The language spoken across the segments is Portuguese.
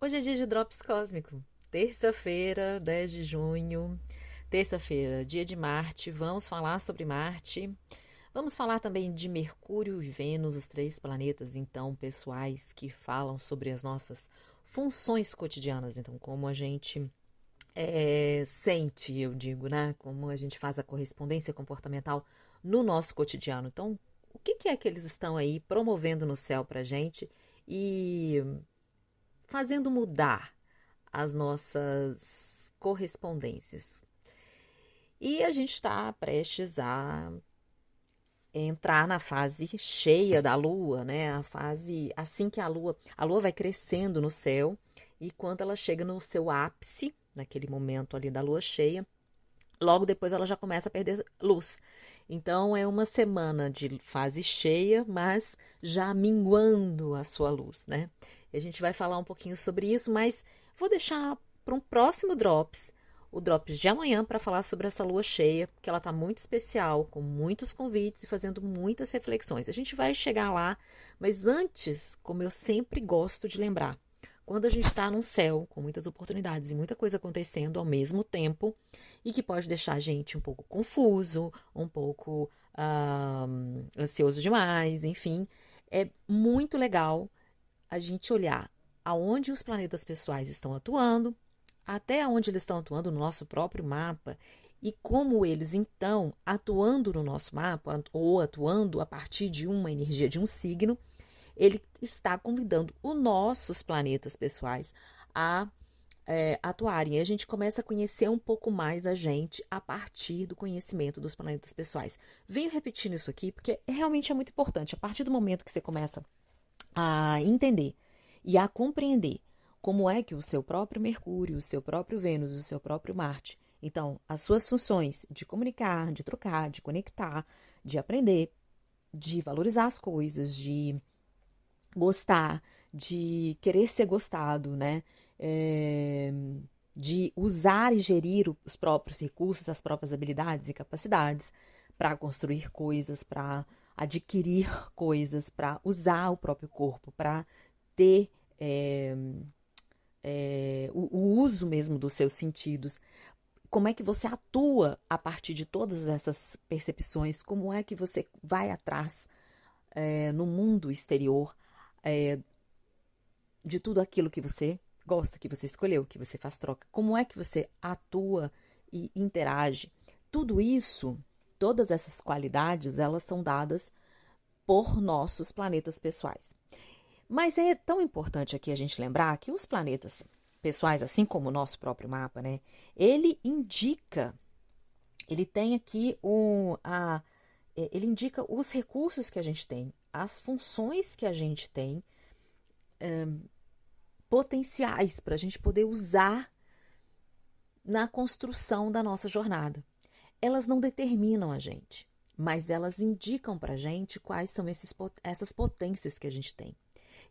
Hoje é dia de Drops Cósmico. Terça-feira, 10 de junho. Terça-feira, dia de Marte. Vamos falar sobre Marte. Vamos falar também de Mercúrio e Vênus, os três planetas, então, pessoais que falam sobre as nossas funções cotidianas. Então, como a gente sente, eu digo, né? Como a gente faz a correspondência comportamental no nosso cotidiano. Então, o que é que eles estão aí promovendo no céu pra gente e fazendo mudar as nossas correspondências? E a gente está prestes a entrar na fase cheia da Lua, né? A fase assim que a Lua vai crescendo no céu e quando ela chega no seu ápice, naquele momento ali da Lua cheia, logo depois ela já começa a perder luz. Então é uma semana de fase cheia, mas já minguando a sua luz, né? E a gente vai falar um pouquinho sobre isso, mas vou deixar para um próximo Drops, o Drops de amanhã, para falar sobre essa lua cheia, porque ela está muito especial, com muitos convites e fazendo muitas reflexões. A gente vai chegar lá, mas antes, como eu sempre gosto de lembrar, quando a gente está num céu com muitas oportunidades e muita coisa acontecendo ao mesmo tempo, e que pode deixar a gente um pouco confuso, um pouco ansioso demais, enfim, é muito legal a gente olhar aonde os planetas pessoais estão atuando, até onde eles estão atuando no nosso próprio mapa e como eles então, atuando no nosso mapa ou atuando a partir de uma energia de um signo, ele está convidando os nossos planetas pessoais a atuarem. E a gente começa a conhecer um pouco mais a gente a partir do conhecimento dos planetas pessoais. Venho repetindo isso aqui porque realmente é muito importante. A partir do momento que você começa a entender e a compreender como é que o seu próprio Mercúrio, o seu próprio Vênus, o seu próprio Marte, então as suas funções de comunicar, de trocar, de conectar, de aprender, de valorizar as coisas, de gostar, de querer ser gostado, né? É, de usar e gerir os próprios recursos, as próprias habilidades e capacidades para construir coisas, para adquirir coisas, para usar o próprio corpo, para ter o uso mesmo dos seus sentidos. Como é que você atua a partir de todas essas percepções? Como é que você vai atrás no mundo exterior de tudo aquilo que você gosta, que você escolheu, que você faz troca? Como é que você atua e interage? Tudo isso, todas essas qualidades, elas são dadas por nossos planetas pessoais. Mas é tão importante aqui a gente lembrar que os planetas pessoais, assim como o nosso próprio mapa, né? Ele indica, ele tem aqui ele indica os recursos que a gente tem, as funções que a gente tem, potenciais para a gente poder usar na construção da nossa jornada. Elas não determinam a gente, mas elas indicam para a gente quais são essas potências que a gente tem.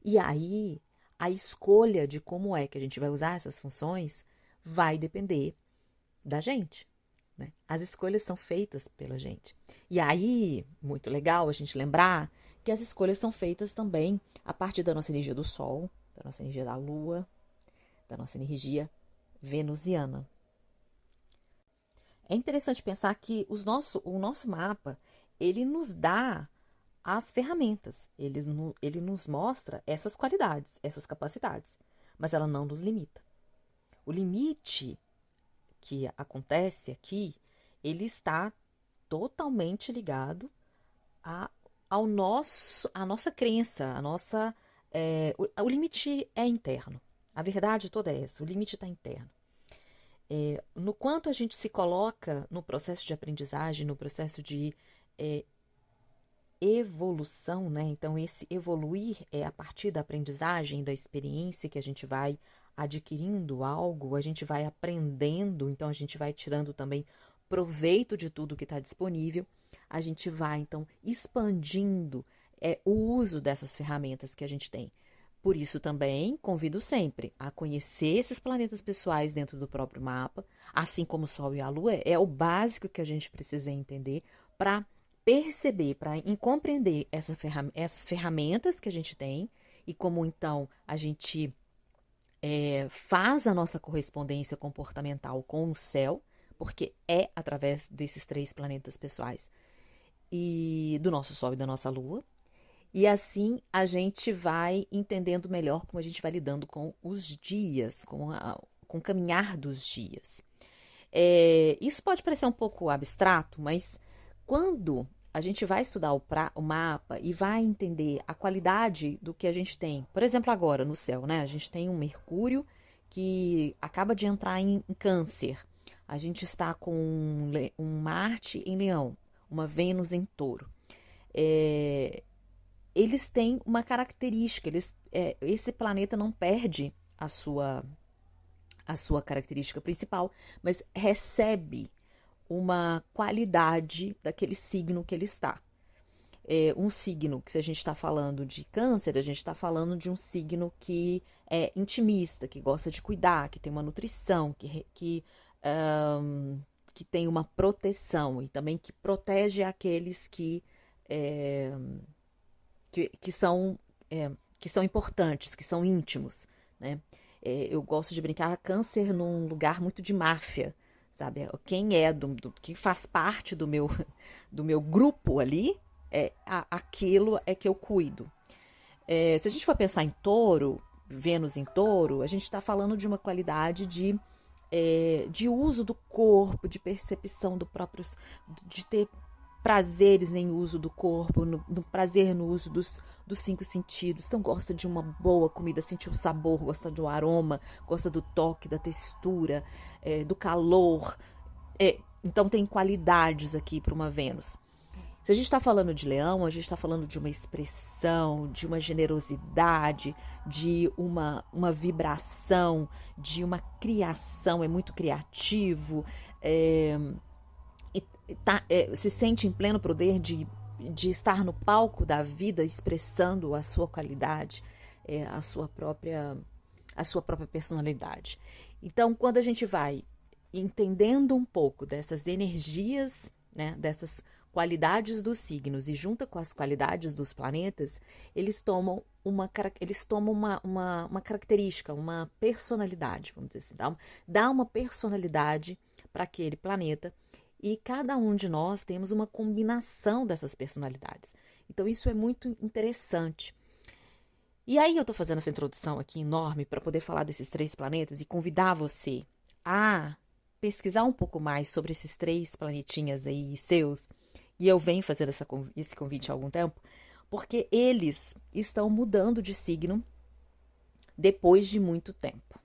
E aí, a escolha de como é que a gente vai usar essas funções vai depender da gente. Né? As escolhas são feitas pela gente. E aí, muito legal a gente lembrar que as escolhas são feitas também a partir da nossa energia do Sol, da nossa energia da Lua, da nossa energia venusiana. É interessante pensar que o nosso mapa, ele nos dá as ferramentas, ele nos mostra essas qualidades, essas capacidades, mas ela não nos limita. O limite que acontece aqui, ele está totalmente ligado a, à nossa crença, o limite é interno. A verdade toda é essa, o limite está interno. No quanto a gente se coloca no processo de aprendizagem, no processo de evolução, né? Então, esse evoluir é a partir da aprendizagem, da experiência que a gente vai adquirindo algo, a gente vai aprendendo, então a gente vai tirando também proveito de tudo que está disponível, a gente vai, então, expandindo o uso dessas ferramentas que a gente tem. Por isso também convido sempre a conhecer esses planetas pessoais dentro do próprio mapa, assim como o Sol e a Lua, é o básico que a gente precisa entender para perceber, para compreender essas ferramentas que a gente tem e como então a gente faz a nossa correspondência comportamental com o céu, porque é através desses 3 planetas pessoais e do nosso Sol e da nossa Lua. E assim a gente vai entendendo melhor como a gente vai lidando com os dias, com o caminhar dos dias. Isso pode parecer um pouco abstrato, mas quando a gente vai estudar o mapa e vai entender a qualidade do que a gente tem, por exemplo, agora no céu, né? A gente tem um Mercúrio que acaba de entrar em Câncer. A gente está com um Marte em Leão, uma Vênus em Touro. Eles têm uma característica, esse planeta não perde a sua característica principal, mas recebe uma qualidade daquele signo que ele está. Um signo que, se a gente está falando de Câncer, a gente está falando de um signo que é intimista, que gosta de cuidar, que tem uma nutrição, que tem uma proteção e também que protege aqueles que são importantes, que são íntimos, né? Eu gosto de brincar Câncer num lugar muito de máfia, sabe? Quem quem faz parte do meu grupo ali, aquilo é que eu cuido. Se a gente for pensar em Touro, Vênus em Touro, a gente está falando de uma qualidade de uso do corpo, de percepção de ter prazeres em uso do corpo, no prazer no uso dos 5 sentidos. Então gosta de uma boa comida, sentir o sabor, gosta do aroma, gosta do toque, da textura, do calor. Então tem qualidades aqui para uma Vênus. Se a gente está falando de Leão, a gente está falando de uma expressão, de uma generosidade, de uma vibração, de uma criação, é muito criativo, se sente em pleno poder de estar no palco da vida, expressando a sua qualidade, a sua própria personalidade. Então, quando a gente vai entendendo um pouco dessas energias, né, dessas qualidades dos signos e junta com as qualidades dos planetas, eles tomam uma característica, uma personalidade, vamos dizer assim, dá uma personalidade para aquele planeta. E cada um de nós temos uma combinação dessas personalidades. Então, isso é muito interessante. E aí, eu estou fazendo essa introdução aqui enorme para poder falar desses 3 planetas e convidar você a pesquisar um pouco mais sobre esses 3 planetinhas aí seus. E eu venho fazendo esse convite há algum tempo, porque eles estão mudando de signo depois de muito tempo.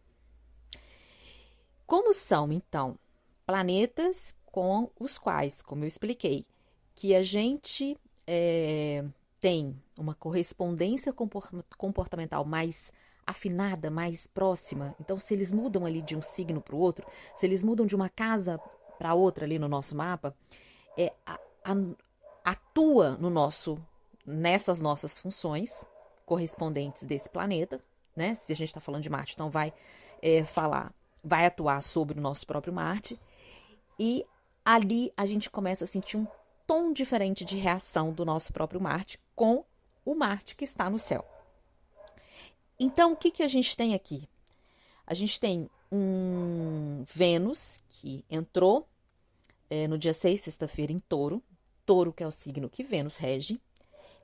Como são, então, planetas com os quais, como eu expliquei, que a gente tem uma correspondência comportamental mais afinada, mais próxima. Então, se eles mudam ali de um signo para o outro, se eles mudam de uma casa para outra ali no nosso mapa, atua nessas nossas funções correspondentes desse planeta, né? Se a gente está falando de Marte, então vai atuar sobre o nosso próprio Marte. E ali a gente começa a sentir um tom diferente de reação do nosso próprio Marte com o Marte que está no céu. Então, o que a gente tem aqui? A gente tem um Vênus que entrou no dia 6, sexta-feira, em Touro. Touro, que é o signo que Vênus rege.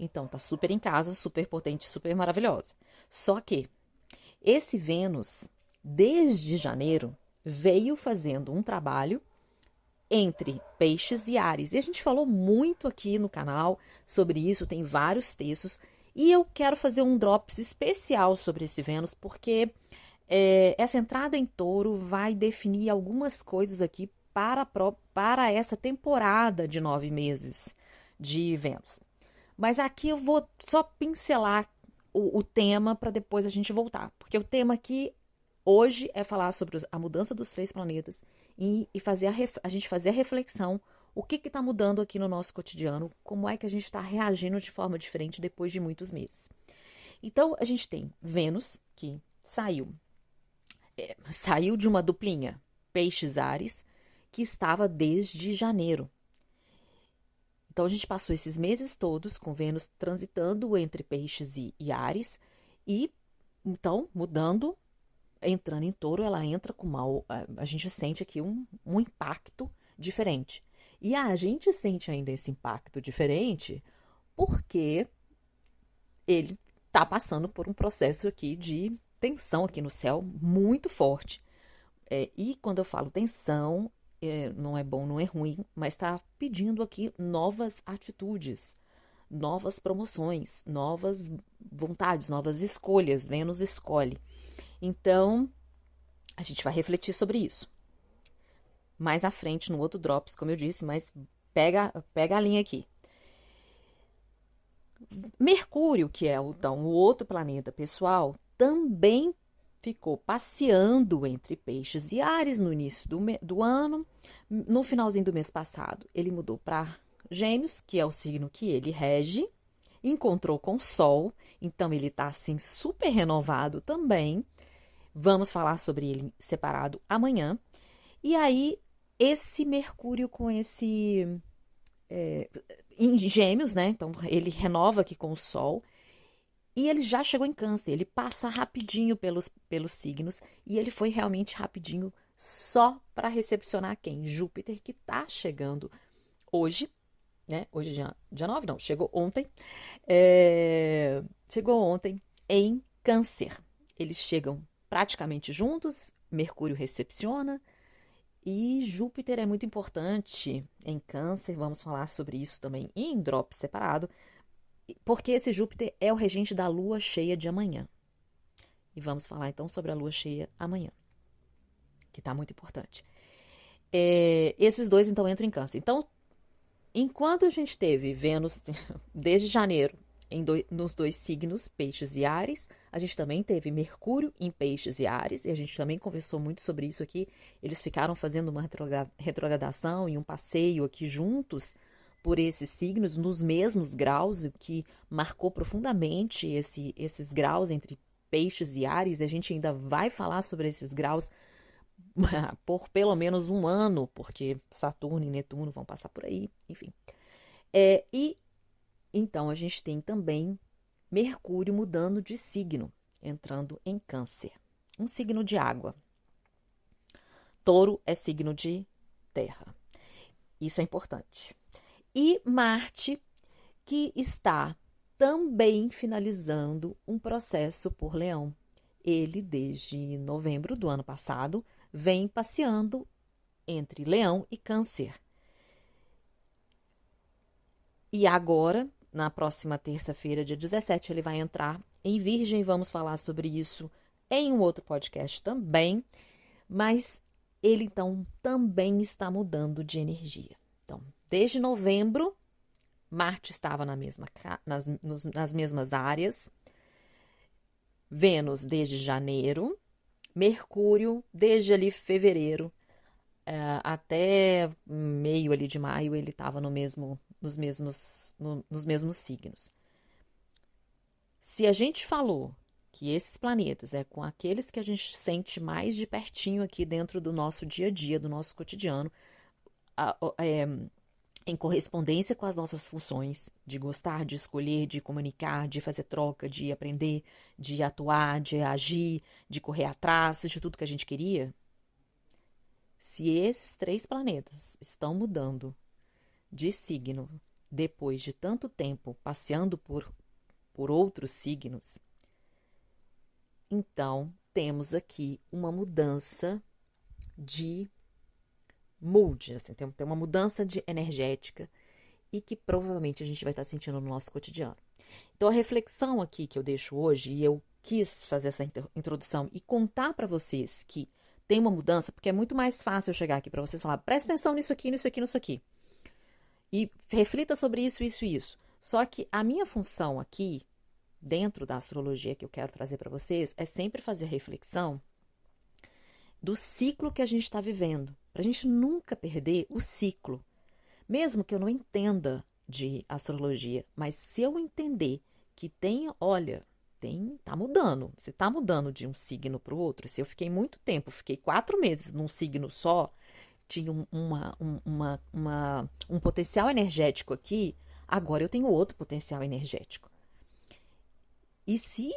Então, tá super em casa, super potente, super maravilhosa. Só que esse Vênus, desde janeiro, veio fazendo um trabalho entre Peixes e Áries. E a gente falou muito aqui no canal sobre isso, tem vários textos. E eu quero fazer um drops especial sobre esse Vênus, porque essa entrada em Touro vai definir algumas coisas aqui para essa temporada de 9 meses de Vênus. Mas aqui eu vou só pincelar o tema para depois a gente voltar. Porque o tema aqui hoje é falar sobre a mudança dos 3 planetas e fazer a gente fazer a reflexão, o que está mudando aqui no nosso cotidiano, como é que a gente está reagindo de forma diferente depois de muitos meses. Então, a gente tem Vênus, que saiu de uma duplinha, Peixes-Áries, que estava desde janeiro. Então, a gente passou esses meses todos com Vênus transitando entre Peixes e Áries e, então, mudando entrando em Touro, ela entra com a gente sente aqui um impacto diferente. E a gente sente ainda esse impacto diferente porque ele está passando por um processo aqui de tensão aqui no céu muito forte. E quando eu falo tensão, não é bom, não é ruim, mas está pedindo aqui novas atitudes, novas promoções, novas vontades, novas escolhas. Vênus escolhe. Então, a gente vai refletir sobre isso. Mais à frente, no outro Drops, como eu disse, mas pega a linha aqui. Mercúrio, que é então, o outro planeta pessoal, também ficou passeando entre Peixes e Áries no início do ano. No finalzinho do mês passado, ele mudou para Gêmeos, que é o signo que ele rege, encontrou com o Sol, então ele está assim super renovado também. Vamos falar sobre ele separado amanhã. E aí, esse Mercúrio com esse em Gêmeos, né? Então ele renova aqui com o Sol. E ele já chegou em Câncer, ele passa rapidinho pelos signos e ele foi realmente rapidinho só para recepcionar quem? Júpiter, que está chegando hoje, né? Hoje dia 9, não, chegou ontem. Chegou ontem em Câncer. Eles chegam praticamente juntos, Mercúrio recepciona e Júpiter é muito importante em Câncer, vamos falar sobre isso também em Drop separado, porque esse Júpiter é o regente da lua cheia de amanhã. E vamos falar então sobre a lua cheia amanhã, que está muito importante. Esses dois então entram em Câncer. Então, enquanto a gente teve Vênus desde janeiro nos dois signos, Peixes e Áries, a gente também teve Mercúrio em Peixes e Áries, e a gente também conversou muito sobre isso aqui. Eles ficaram fazendo uma retrogradação e um passeio aqui juntos por esses signos, nos mesmos graus, o que marcou profundamente esses graus entre Peixes e Áries. A gente ainda vai falar sobre esses graus por pelo menos um ano, porque Saturno e Netuno vão passar por aí, enfim. E então a gente tem também Mercúrio mudando de signo, entrando em Câncer, um signo de água. Touro é signo de terra. Isso é importante. E Marte, que está também finalizando um processo por Leão. Ele, desde novembro do ano passado, vem passeando entre Leão e Câncer. E agora, na próxima terça-feira, dia 17, ele vai entrar em Virgem. Vamos falar sobre isso em um outro podcast também. Mas ele, então, também está mudando de energia. Então, desde novembro, Marte estava nas mesmas áreas. Vênus desde janeiro. Mercúrio desde ali fevereiro até meio ali de maio ele estava nos mesmos signos. Se a gente falou que esses planetas é com aqueles que a gente sente mais de pertinho aqui dentro do nosso dia a dia, do nosso cotidiano, em correspondência com as nossas funções de gostar, de escolher, de comunicar, de fazer troca, de aprender, de atuar, de agir, de correr atrás de tudo que a gente queria. Se esses 3 planetas estão mudando de signo depois de tanto tempo passeando por outros signos, então temos aqui uma mudança de mood, assim, tem uma mudança de energética e que provavelmente a gente vai estar sentindo no nosso cotidiano. Então a reflexão aqui que eu deixo hoje, e eu quis fazer essa introdução e contar para vocês que tem uma mudança, porque é muito mais fácil eu chegar aqui para vocês falar, presta atenção nisso aqui, nisso aqui, nisso aqui. E reflita sobre isso, isso e isso. Só que a minha função aqui, dentro da astrologia que eu quero trazer para vocês, é sempre fazer reflexão do ciclo que a gente está vivendo. Para a gente nunca perder o ciclo. Mesmo que eu não entenda de astrologia, mas se eu entender que tá mudando. Se tá mudando de um signo para o outro, se eu fiquei muito tempo, fiquei 4 meses num signo só, tinha um potencial energético aqui, agora eu tenho outro potencial energético. E se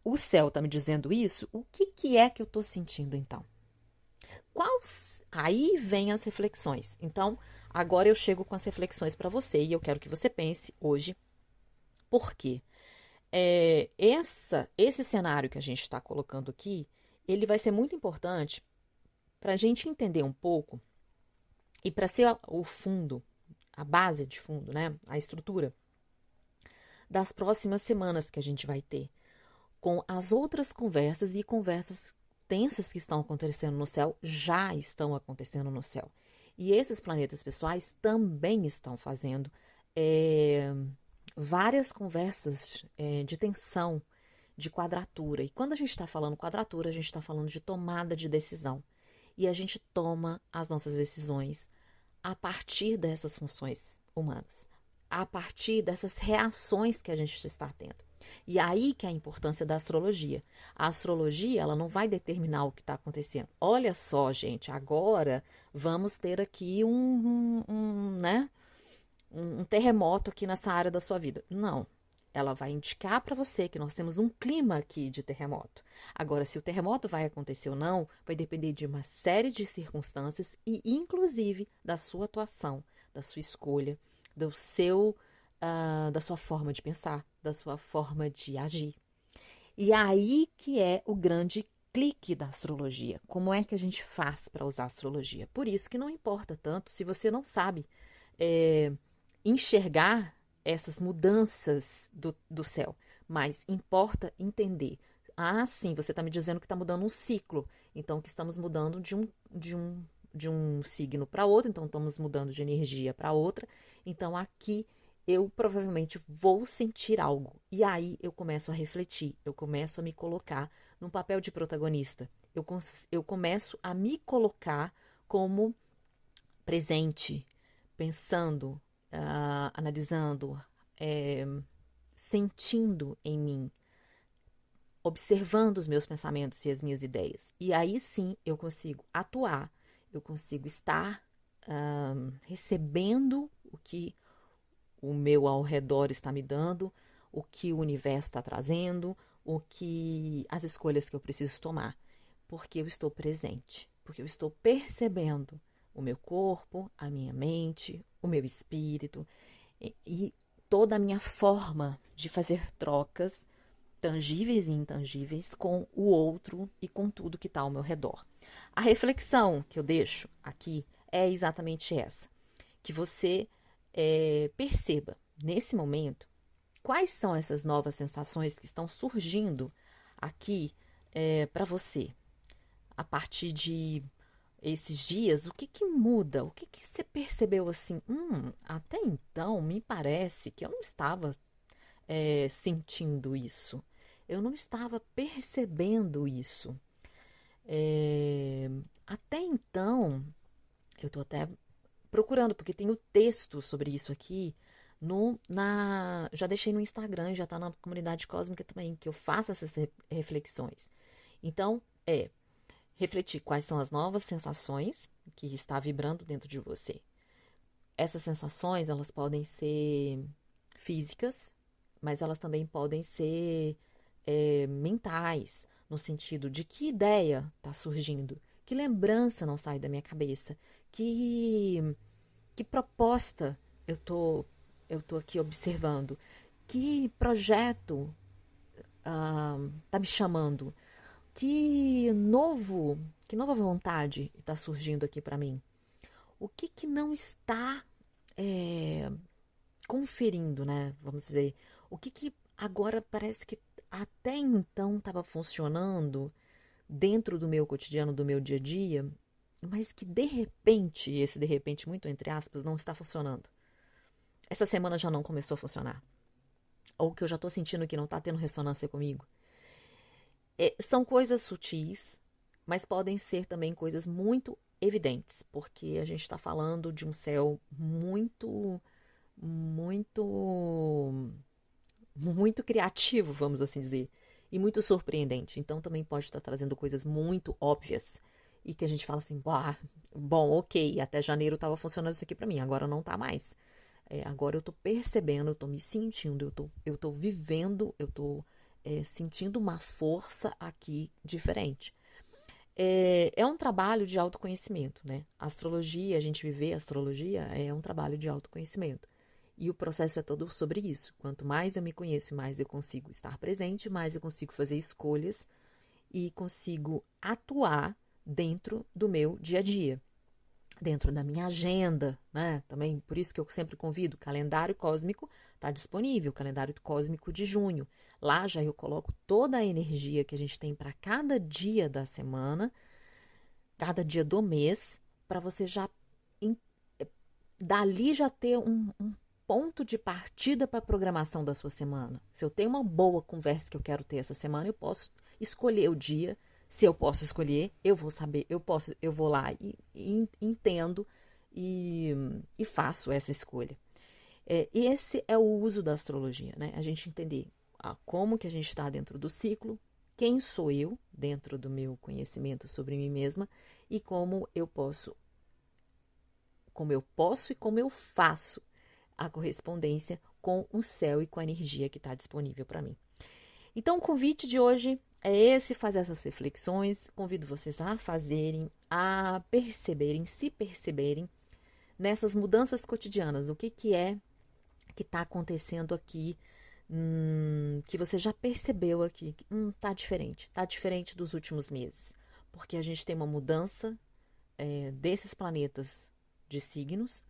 o céu está me dizendo isso, o que, que é que eu estou sentindo então? Aí vem as reflexões. Então, agora eu chego com as reflexões para você e eu quero que você pense hoje por quê? Esse cenário que a gente está colocando aqui, ele vai ser muito importante para a gente entender um pouco e para ser o fundo, a base de fundo, né? A estrutura das próximas semanas que a gente vai ter com as outras conversas e conversas tensas que estão acontecendo no céu, já estão acontecendo no céu. E esses planetas pessoais também estão fazendo várias conversas de tensão, de quadratura. E quando a gente está falando quadratura, a gente está falando de tomada de decisão. E a gente toma as nossas decisões a partir dessas funções humanas, a partir dessas reações que a gente está tendo. E aí que é a importância da astrologia. A astrologia, ela não vai determinar o que está acontecendo. Olha só, gente, agora vamos ter aqui um terremoto aqui nessa área da sua vida. Não. Ela vai indicar para você que nós temos um clima aqui de terremoto. Agora, se o terremoto vai acontecer ou não, vai depender de uma série de circunstâncias e, inclusive, da sua atuação, da sua escolha, da sua forma de pensar, da sua forma de agir. E aí que é o grande clique da astrologia. Como é que a gente faz para usar a astrologia? Por isso que não importa tanto se você não sabe enxergar essas mudanças do céu, mas importa entender. Ah, sim, você está me dizendo que está mudando um ciclo, então que estamos mudando de um signo para outro, então estamos mudando de energia para outra, então aqui eu provavelmente vou sentir algo, e aí eu começo a refletir, eu começo a me colocar num papel de protagonista, eu começo a me colocar como presente, pensando, analisando, sentindo em mim, observando os meus pensamentos e as minhas ideias. E aí sim eu consigo atuar, eu consigo estar recebendo o que o meu ao redor está me dando, o que o universo está trazendo, as escolhas que eu preciso tomar. Porque eu estou presente, porque eu estou percebendo o meu corpo, a minha mente, o meu espírito e toda a minha forma de fazer trocas tangíveis e intangíveis com o outro e com tudo que está ao meu redor. A reflexão que eu deixo aqui é exatamente essa, que você perceba nesse momento quais são essas novas sensações que estão surgindo aqui para você a partir de esses dias. O que que muda? O que que você percebeu assim? Até então me parece que eu não estava sentindo isso. Eu não estava percebendo isso. Até então, eu estou até procurando, porque tem o texto sobre isso aqui. Já deixei no Instagram, já está na comunidade cósmica também, que eu faço essas reflexões. Então, refletir quais são as novas sensações que está vibrando dentro de você. Essas sensações, elas podem ser físicas, mas elas também podem ser mentais, no sentido de que ideia está surgindo, que lembrança não sai da minha cabeça, que proposta eu tô aqui observando, que projeto tá me chamando, que nova vontade está surgindo aqui para mim, o que não está conferindo, né? Vamos dizer, o que agora parece que até então estava funcionando dentro do meu cotidiano, do meu dia a dia, mas que de repente, esse de repente muito entre aspas, não está funcionando. Essa semana já não começou a funcionar. Ou que eu já estou sentindo que não está tendo ressonância comigo. São coisas sutis, mas podem ser também coisas muito evidentes, porque a gente está falando de um céu muito criativo, vamos assim dizer, e muito surpreendente. Então também pode estar trazendo coisas muito óbvias e que a gente fala assim, bom, ok, até janeiro estava funcionando isso aqui para mim, agora não está mais. Agora eu estou percebendo, eu estou me sentindo, eu tô vivendo, eu estou sentindo uma força aqui diferente. É um trabalho de autoconhecimento, né? A astrologia, a gente viver a astrologia é um trabalho de autoconhecimento. E o processo é todo sobre isso. Quanto mais eu me conheço, mais eu consigo estar presente, mais eu consigo fazer escolhas e consigo atuar dentro do meu dia a dia, dentro da minha agenda, né? Também por isso que eu sempre convido, o calendário cósmico está disponível, o calendário cósmico de junho. Lá já eu coloco toda a energia que a gente tem para cada dia da semana, cada dia do mês, para você já dali já ter um ponto de partida para a programação da sua semana. Se eu tenho uma boa conversa que eu quero ter essa semana, eu posso escolher o dia. Se eu posso escolher, eu vou saber, eu vou lá e entendo e faço essa escolha. E esse é o uso da astrologia, né? A gente entender como que a gente está dentro do ciclo, quem sou eu dentro do meu conhecimento sobre mim mesma e como eu posso e como eu faço a correspondência com o céu e com a energia que está disponível para mim. Então, o convite de hoje é esse, fazer essas reflexões. Convido vocês a fazerem, a perceberem, se perceberem nessas mudanças cotidianas. O que é que está acontecendo aqui, que você já percebeu aqui, que está diferente dos últimos meses. Porque a gente tem uma mudança desses planetas de signos,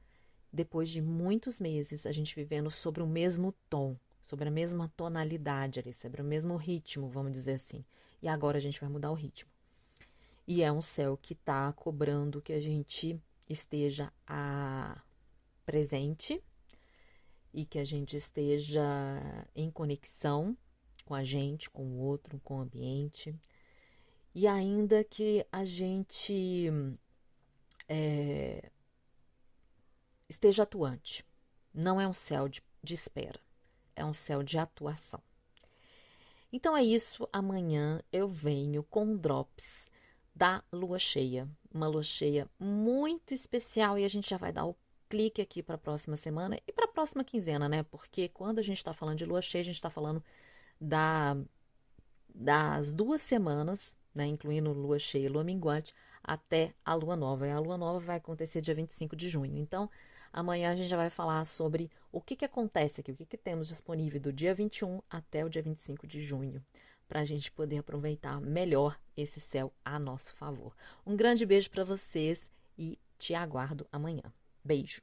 depois de muitos meses a gente vivendo sobre o mesmo tom, sobre a mesma tonalidade ali, sobre o mesmo ritmo, vamos dizer assim. E agora a gente vai mudar o ritmo. E é um céu que está cobrando que a gente esteja presente e que a gente esteja em conexão com a gente, com o outro, com o ambiente. E ainda que a gente esteja atuante. Não é um céu de espera, é um céu de atuação. Então é isso, amanhã eu venho com drops da lua cheia, uma lua cheia muito especial e a gente já vai dar o clique aqui para a próxima semana e para a próxima quinzena, né? Porque quando a gente está falando de lua cheia, a gente está falando das 2 semanas, né? Incluindo lua cheia e lua minguante, até a lua nova. E a lua nova vai acontecer dia 25 de junho. Então, amanhã a gente já vai falar sobre o que acontece aqui, o que temos disponível do dia 21 até o dia 25 de junho, para a gente poder aproveitar melhor esse céu a nosso favor. Um grande beijo para vocês e te aguardo amanhã. Beijo!